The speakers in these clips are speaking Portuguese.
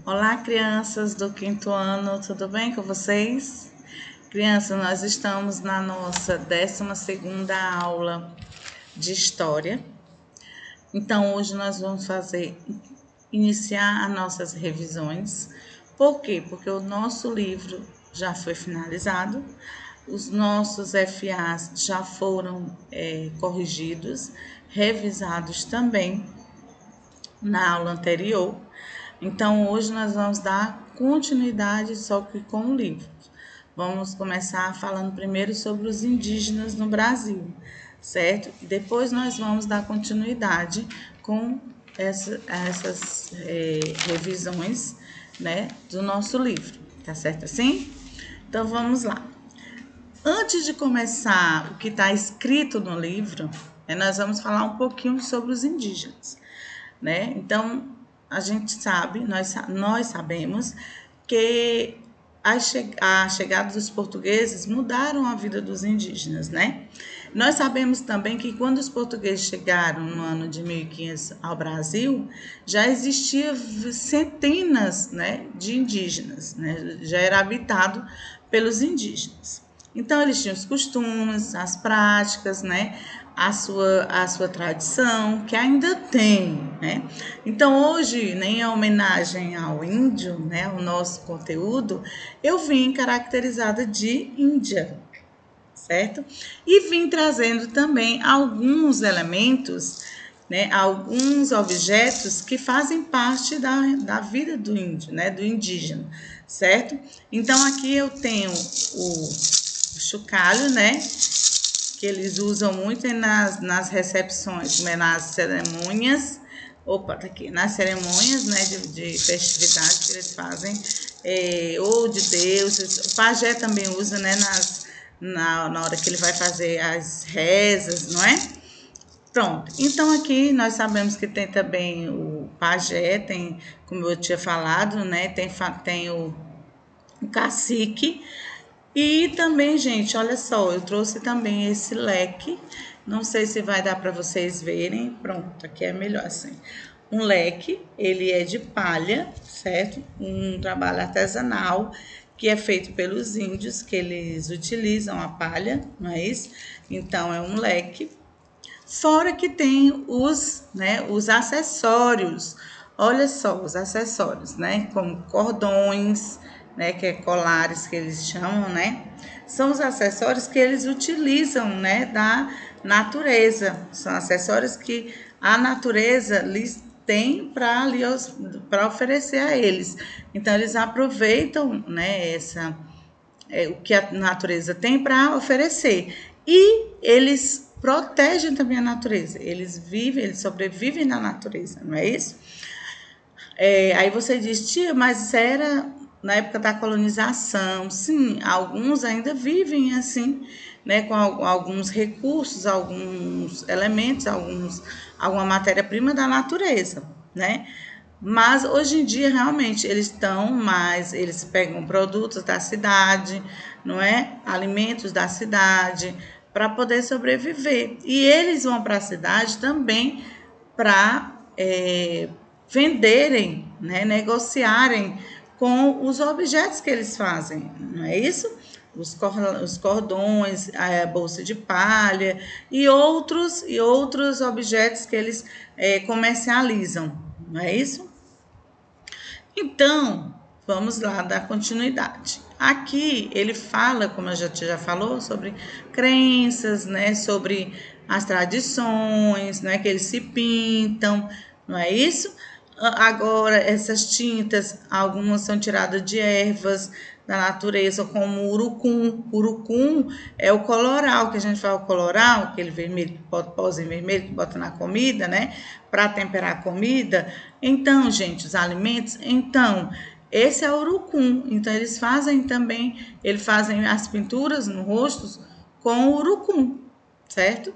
Olá, crianças do quinto ano, tudo bem com vocês? Crianças, nós estamos na nossa 12ª aula de História. Então, hoje nós vamos iniciar as nossas revisões. Por quê? Porque o nosso livro já foi finalizado, os nossos FAs já foram corrigidos, revisados também na aula anterior. Então, hoje nós vamos dar continuidade só que com o livro. Vamos começar falando primeiro sobre os indígenas no Brasil, certo? E depois nós vamos dar continuidade com essas revisões, né, do nosso livro, tá certo assim? Então, vamos lá. Antes de começar o que está escrito no livro, nós vamos falar um pouquinho sobre os indígenas, né? Então, a gente sabe, nós sabemos que a chegada dos portugueses mudaram a vida dos indígenas, né? Nós sabemos também que quando os portugueses chegaram no ano de 1500 ao Brasil, já existia centenas, né, de indígenas, né? Já era habitado pelos indígenas. Então, eles tinham os costumes, as práticas, né? A sua tradição, que ainda tem, né? Então, hoje, em homenagem ao índio, né, o nosso conteúdo, eu vim caracterizada de índia, certo? E vim trazendo também alguns elementos, né, alguns objetos que fazem parte da vida do índio, né, do indígena, certo? Então, aqui eu tenho o chocalho, né, que eles usam muito nas recepções, né, nas cerimônias, tá aqui, nas cerimônias, né, de festividade que eles fazem, ou de deuses. O pajé também usa, né, na hora que ele vai fazer as rezas, não é? Pronto, então aqui nós sabemos que tem também o pajé, tem, como eu tinha falado, né, tem o cacique. E também, gente, olha só, eu trouxe também esse leque. Não sei se vai dar para vocês verem. Pronto, aqui é melhor assim. Um leque, ele é de palha, certo? Um trabalho artesanal que é feito pelos índios, que eles utilizam a palha, não é isso? Então, é um leque. Fora que tem os acessórios. Olha só, os acessórios, né? Como cordões, né? Que é colares que eles chamam, né? São os acessórios que eles utilizam, né? Da natureza. São acessórios que a natureza lhes tem para oferecer a eles. Então, eles aproveitam, né? O que a natureza tem para oferecer. E eles protegem também a natureza. Eles sobrevivem na natureza, não é isso? Aí você diz, tia, mas isso era na época da colonização. Sim, alguns ainda vivem assim, né, com alguns recursos, alguns elementos, alguma matéria-prima da natureza, né? Mas hoje em dia realmente eles pegam produtos da cidade, não é? Alimentos da cidade para poder sobreviver. E eles vão para a cidade também para venderem, né? Negociarem com os objetos que eles fazem, não é isso? Os cordões, a bolsa de palha e outros objetos que eles comercializam, não é isso? Então, vamos lá dar continuidade. Aqui ele fala, como a gente já falou, sobre crenças, né, sobre as tradições, né, que eles se pintam, não é isso? Agora, essas tintas, algumas são tiradas de ervas da natureza, como o urucum. Urucum é o coloral, que a gente fala o coloral, aquele vermelho, pozinho vermelho que bota na comida, né? Para temperar a comida. Então, gente, os alimentos, esse é o urucum. Então, eles fazem as pinturas no rosto com o urucum, certo?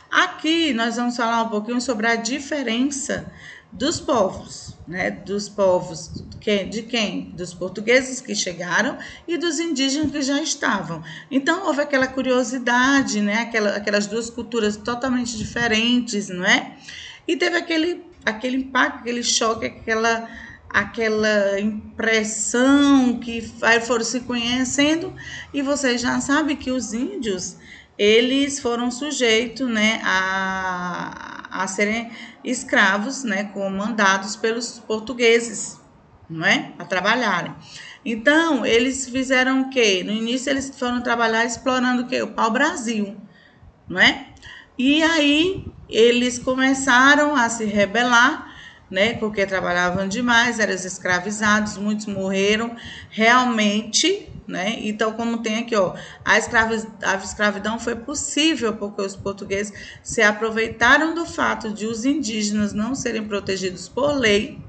Aqui nós vamos falar um pouquinho sobre a diferença dos povos, né? Dos povos de quem? Dos portugueses que chegaram e dos indígenas que já estavam. Então houve aquela curiosidade, né? Aquelas duas culturas totalmente diferentes, não é? E teve aquele impacto, aquele choque, aquela impressão que aí foram se conhecendo, e você já sabe que os índios, eles foram sujeitos, né, a serem escravos, né, comandados pelos portugueses, não é? A trabalharem. Então, eles fizeram o quê? No início, eles foram trabalhar explorando o quê? O pau-brasil, não é? E aí, eles começaram a se rebelar, né? Porque trabalhavam demais, eram escravizados, muitos morreram realmente, né? Então, como tem aqui, ó, a escravidão foi possível porque os portugueses se aproveitaram do fato de os indígenas não serem protegidos por lei.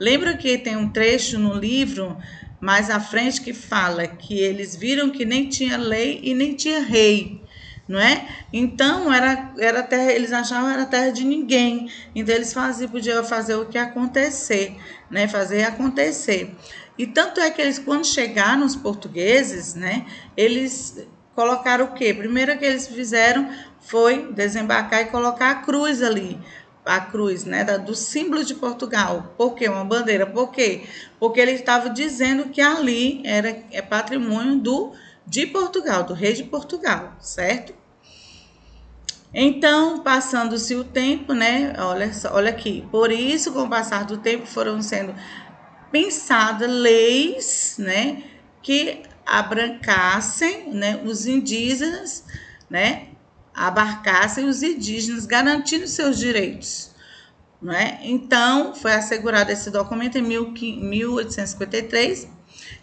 Lembra que tem um trecho no livro mais à frente que fala que eles viram que nem tinha lei e nem tinha rei, não é? Então era terra, eles achavam que era terra de ninguém. Então eles podiam fazer o que acontecer, né? Fazer acontecer. E tanto é que eles, quando chegaram os portugueses, né? Eles colocaram o quê? Primeiro que eles fizeram foi desembarcar e colocar a cruz ali. A cruz, né, do símbolo de Portugal. Por quê? Uma bandeira. Por quê? Porque ele estava dizendo que ali é patrimônio de Portugal, do rei de Portugal, certo? Então, passando-se o tempo, né? Olha aqui. Por isso, com o passar do tempo, foram sendo pensadas leis, né, que abrancassem, né, os indígenas, né, abarcassem os indígenas, garantindo seus direitos. Não é? Então, foi assegurado esse documento em 1853,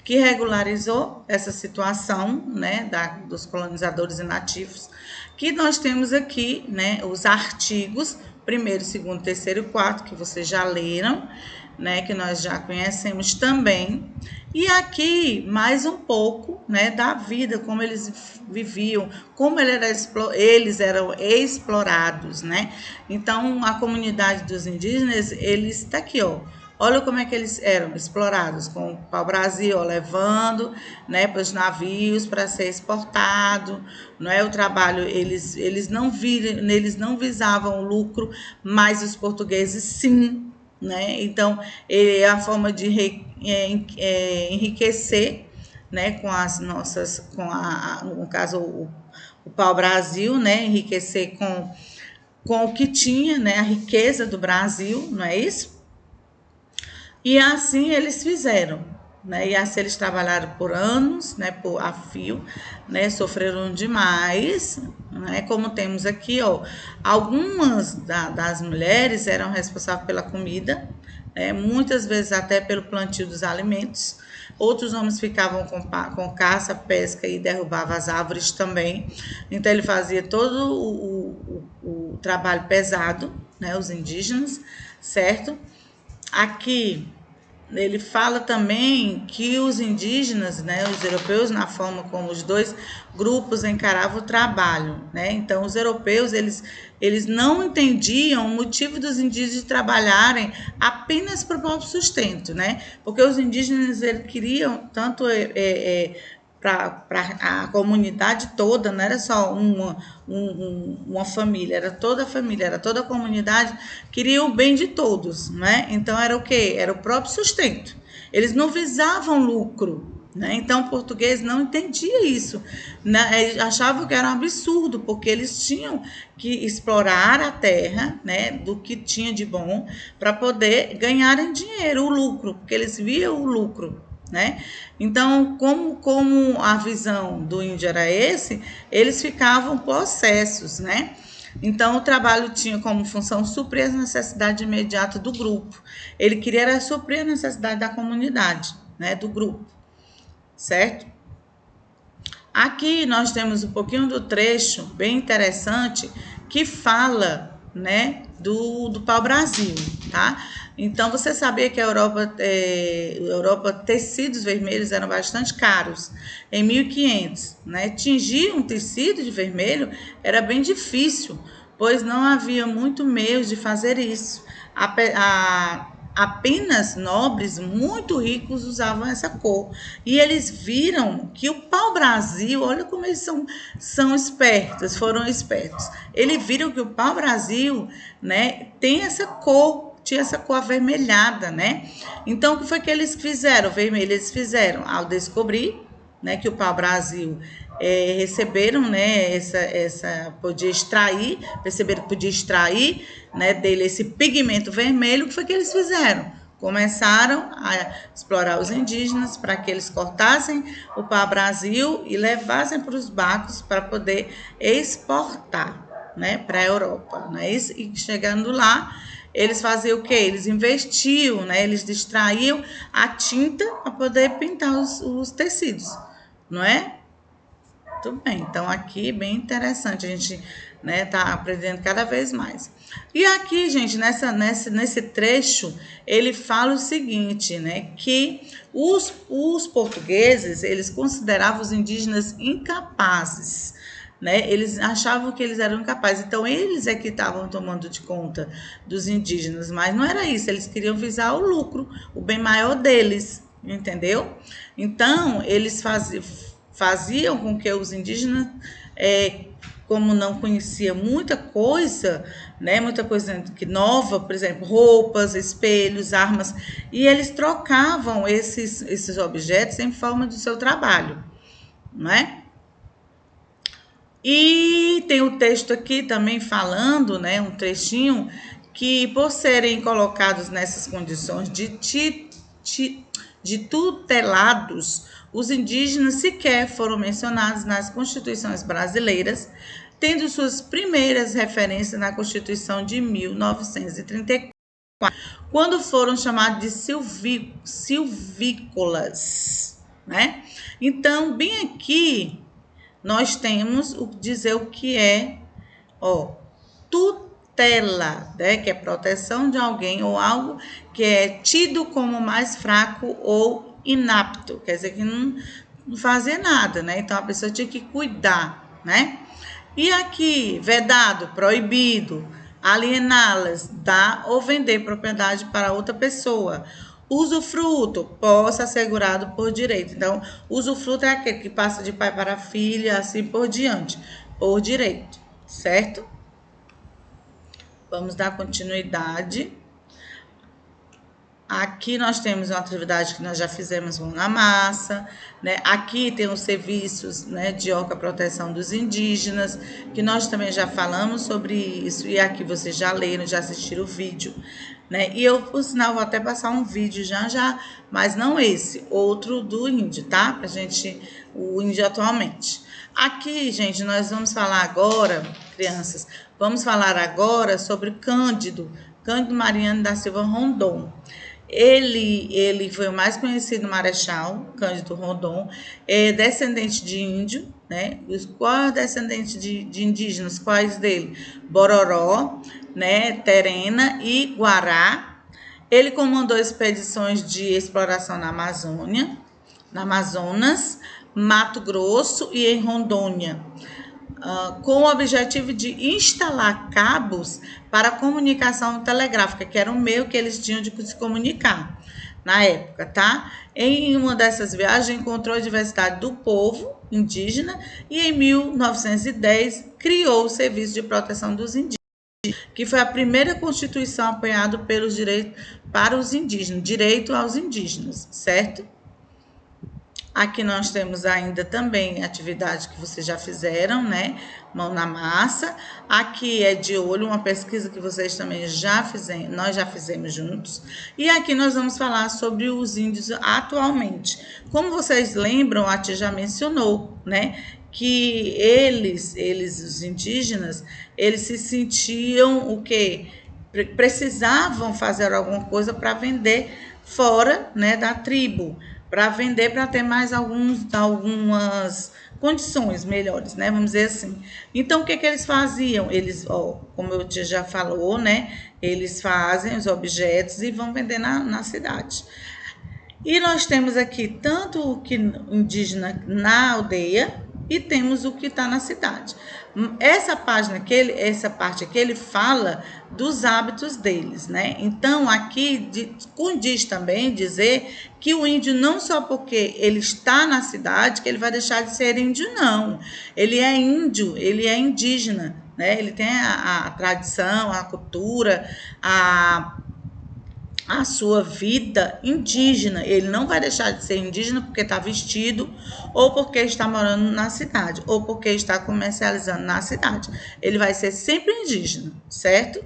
que regularizou essa situação, né, dos colonizadores e nativos, que nós temos aqui, né, os artigos 1º, 2º, 3º e 4º, que vocês já leram, né, que nós já conhecemos também. E aqui mais um pouco, né, da vida, como eles viviam, como eles eram explorados, né? Então, a comunidade dos indígenas, eles está aqui, ó. Olha como é que eles eram explorados, com o pau-brasil, levando, né, para os navios para ser exportado, não é? O trabalho, eles não visavam o lucro, mas os portugueses sim, né? Então, é a forma de enriquecer, né, com as nossas, no caso, o pau-brasil, né, enriquecer com o que tinha, né, a riqueza do Brasil, não é isso? E assim eles fizeram, né? E assim eles trabalharam por anos, né? A fio, né? Sofreram demais, né? Como temos aqui, ó, algumas das mulheres eram responsáveis pela comida, né? Muitas vezes até pelo plantio dos alimentos. Outros homens ficavam com caça, pesca e derrubavam as árvores também. Então ele fazia todo o trabalho pesado, né? Os indígenas, certo? Aqui ele fala também que os indígenas, né, os europeus, na forma como os dois grupos encaravam o trabalho, né? Então, os europeus, eles não entendiam o motivo dos indígenas trabalharem apenas para o próprio sustento, né? Porque os indígenas, eles queriam tanto para a comunidade toda, não era só uma família, era toda a família, era toda a comunidade, queria o bem de todos, né? Então era o quê? Era o próprio sustento. Eles não visavam lucro, né? Então o português não entendia isso, né? Eles achavam que era um absurdo, porque eles tinham que explorar a terra, né, do que tinha de bom, para poder ganharem dinheiro, o lucro, porque eles viam o lucro, né? Então, como a visão do índio era esse, eles ficavam possessos, né? Então, o trabalho tinha como função suprir as necessidades imediatas do grupo. Ele queria suprir a necessidade da comunidade, né, do grupo, certo? Aqui nós temos um pouquinho do trecho bem interessante que fala, né, do pau-brasil, tá? Então, você sabia que a Europa, tecidos vermelhos eram bastante caros. Em 1500, né? Tingir um tecido de vermelho era bem difícil, pois não havia muito meio de fazer isso. Apenas nobres muito ricos usavam essa cor. E eles viram que o pau-brasil, olha como eles são espertos, foram espertos. Eles viram que o pau-brasil, né, tem essa cor, tinha essa cor avermelhada, né? Então, o que foi que eles fizeram? Vermelho, eles fizeram ao descobrir, né, que o pau-brasil receberam, né, podia extrair, perceberam que podia extrair, né, dele esse pigmento vermelho. O que foi que eles fizeram? Começaram a explorar os indígenas para que eles cortassem o pau-brasil e levassem para os barcos para poder exportar, né, para a Europa, né? E chegando lá, eles faziam o quê? Eles investiam, né? Eles extraíam a tinta para poder pintar os tecidos, não é? Tudo bem, então aqui bem interessante, a gente, né, tá aprendendo cada vez mais. E aqui, gente, nesse trecho, ele fala o seguinte, né, que os portugueses, eles consideravam os indígenas incapazes, né, eles achavam que eles eram incapazes, então eles é que estavam tomando de conta dos indígenas, mas não era isso, eles queriam visar o lucro, o bem maior deles, entendeu? Então, eles faziam com que os indígenas, como não conhecia muita coisa, né, muita coisa que nova, por exemplo, roupas, espelhos, armas, e eles trocavam esses objetos em forma do seu trabalho, não é? E tem o texto aqui também falando, né, um trechinho, que por serem colocados nessas condições de tutelados, os indígenas sequer foram mencionados nas constituições brasileiras, tendo suas primeiras referências na Constituição de 1934, quando foram chamados de silvícolas, né? Então, bem aqui, nós temos dizer o que é, tutela, né? Que é proteção de alguém ou algo que é tido como mais fraco ou inapto, quer dizer que não fazia nada, né? Então a pessoa tinha que cuidar, né? E aqui, vedado, proibido, aliená-las, dar ou vender propriedade para outra pessoa. Usufruto, posse assegurado por direito. Então, usufruto é aquele que passa de pai para filha, assim por diante, por direito, certo? Vamos dar continuidade. Aqui nós temos uma atividade que nós já fizemos, mão na massa, né? Aqui tem os serviços, né, de OCA Proteção dos Indígenas, que nós também já falamos sobre isso, e aqui vocês já leram, já assistiram o vídeo, né? E eu, por sinal, vou até passar um vídeo já, mas não esse, outro do índio, tá? Pra gente, o índio atualmente. Aqui, gente, nós vamos falar agora, crianças, vamos falar agora sobre Cândido Mariano da Silva Rondon. Ele foi o mais conhecido marechal, Cândido Rondon, descendente de índio, né? Qual é descendente de indígenas? Quais dele? Bororó, né? Terena e Guará. Ele comandou expedições de exploração na Amazônia, na Amazonas, Mato Grosso e em Rondônia, com o objetivo de instalar cabos para a comunicação telegráfica, que era um meio que eles tinham de se comunicar na época, tá? Em uma dessas viagens, encontrou a diversidade do povo indígena e em 1910 criou o Serviço de Proteção dos Indígenas, que foi a primeira constituição apoiada pelos direitos para os indígenas, direito aos indígenas, certo? Aqui nós temos ainda também atividade que vocês já fizeram, né? Mão na massa. Aqui é de olho, uma pesquisa que vocês também já fizeram, nós já fizemos juntos. E aqui nós vamos falar sobre os índios atualmente. Como vocês lembram, a Tia já mencionou, né? Que os indígenas, eles se sentiam o quê? Precisavam fazer alguma coisa para vender fora, né, da tribo, para vender, para ter mais algumas condições melhores, né? Vamos dizer assim. Então, o que eles faziam? Eles, como eu já falou, né? Eles fazem os objetos e vão vender na cidade. E nós temos aqui tanto o que indígena na aldeia e temos o que está na cidade. Essa parte aqui, ele fala dos hábitos deles, né? Então, aqui condiz também dizer que o índio, não só porque ele está na cidade, que ele vai deixar de ser índio, não. Ele é índio, ele é indígena, né? Ele tem a tradição, a cultura, a sua vida indígena. Ele não vai deixar de ser indígena porque está vestido, ou porque está morando na cidade, ou porque está comercializando na cidade. Ele vai ser sempre indígena, certo?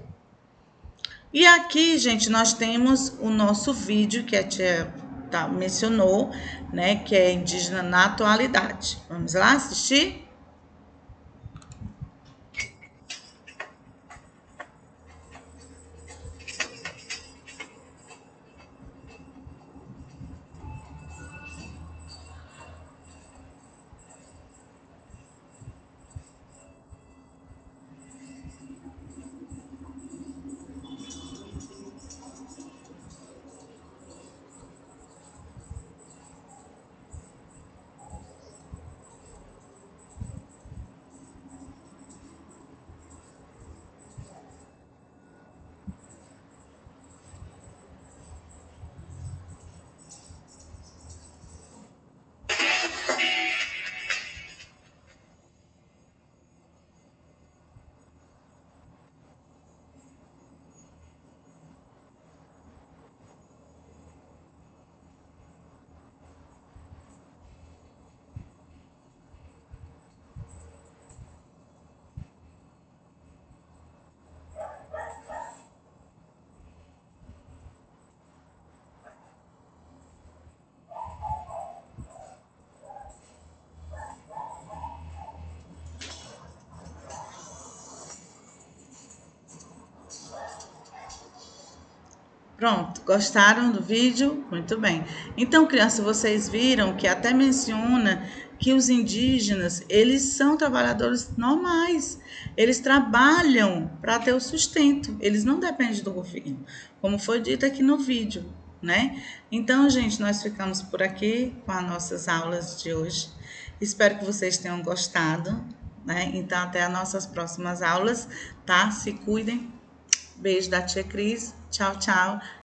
E aqui, gente, nós temos o nosso vídeo que a tia mencionou, né? Que é indígena na atualidade. Vamos lá assistir? Pronto, gostaram do vídeo? Muito bem. Então, crianças, vocês viram que até menciona que os indígenas, eles são trabalhadores normais. Eles trabalham para ter o sustento. Eles não dependem do governo, como foi dito aqui no vídeo, né? Então, gente, nós ficamos por aqui com as nossas aulas de hoje. Espero que vocês tenham gostado, né? Então, até as nossas próximas aulas, tá? Se cuidem. Beijo da tia Cris. Tchau, tchau.